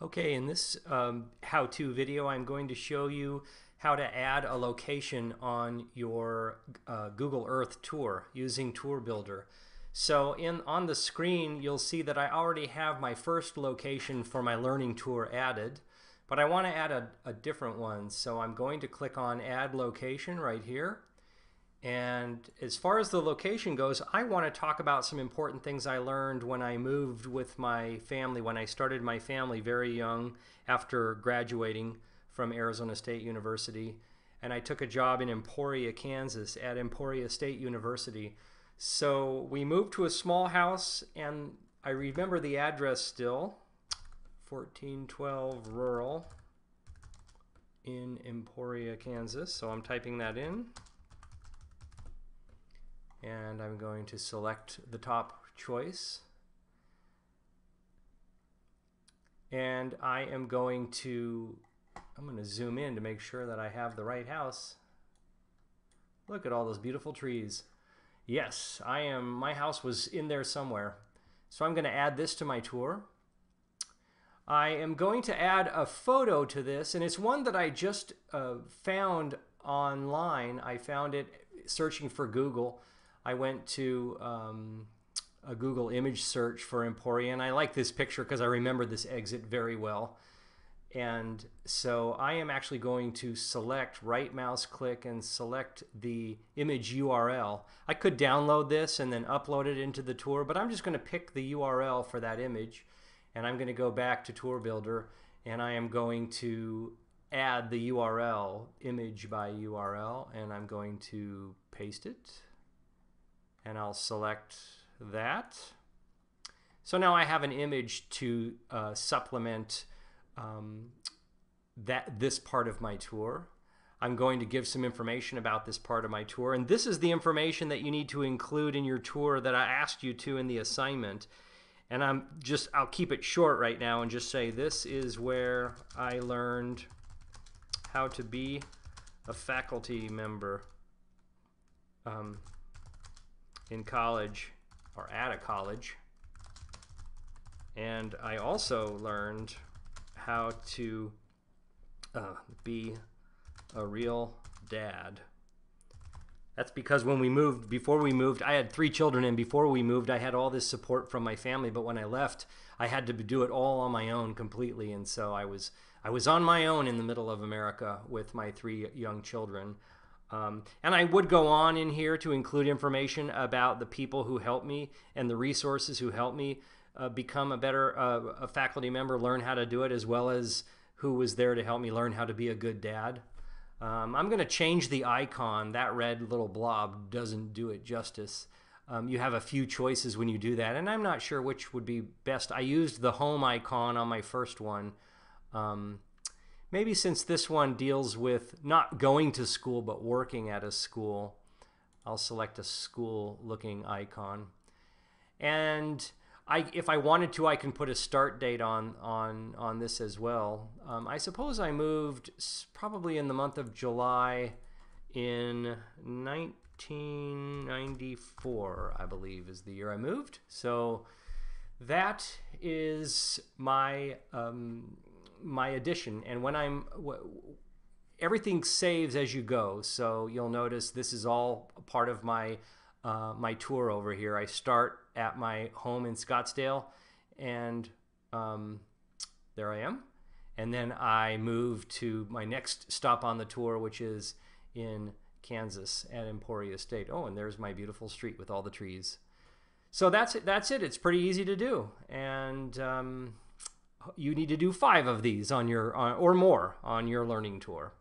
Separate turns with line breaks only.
Okay, in this how-to video, I'm going to show you how to add a location on your Google Earth tour using Tour Builder. So on the screen, you'll see that I already have my first location for my learning tour added, but I want to add a different one. So I'm going to click on Add Location right here. And as far as the location goes, I want to talk about some important things I learned when I moved with my family, when I started my family very young after graduating from Arizona State University. And I took a job in Emporia, Kansas at Emporia State University. So we moved to a small house, and I remember the address still, 1412 Rural in Emporia, Kansas. So I'm typing that in. And I'm going to select the top choice. And I'm going to zoom in to make sure that I have the right house. Look at all those beautiful trees. Yes, my house was in there somewhere. So I'm going to add this to my tour. I am going to add a photo to this, and it's one that I just found online. I found it searching for Google. I went to a Google image search for Emporia, and I like this picture because I remember this exit very well. And so I am actually going to select, right mouse click, and select the image URL. I could download this and then upload it into the tour, but I'm just going to pick the URL for that image, and I'm going to go back to Tour Builder, and I am going to add the URL, image by URL, and I'm going to paste it. And I'll select that. So now I have an image to supplement this part of my tour. I'm going to give some information about this part of my tour, and this is the information that you need to include in your tour that I asked you to in the assignment. And I'll keep it short right now and just say this is where I learned how to be a faculty member in college or at a college, and I also learned how to be a real dad. That's because before we moved, I had 3 children, and before we moved I had all this support from my family, but when I left I had to do it all on my own completely, and so I was on my own in the middle of America with my 3 young children. And I would go on in here to include information about the people who helped me and the resources who helped me become a better a faculty member, learn how to do it, as well as who was there to help me learn how to be a good dad. I'm going to change the icon. That red little blob doesn't do it justice. You have a few choices when you do that, and I'm not sure which would be best. I used the home icon on my first one. Maybe since this one deals with not going to school but working at a school, I'll select a school looking icon. And if I wanted to, I can put a start date on this as well. I suppose I moved probably in the month of July in 1994, I believe is the year I moved. So that is my my addition, and when everything saves as you go, so you'll notice this is all part of my my tour over here. I start at my home in Scottsdale, and there I am, and then I move to my next stop on the tour, which is in Kansas at Emporia State. Oh, and there's my beautiful street with all the trees. So that's it. It's pretty easy to do, and you need to do 5 of these on your or more on your learning tour.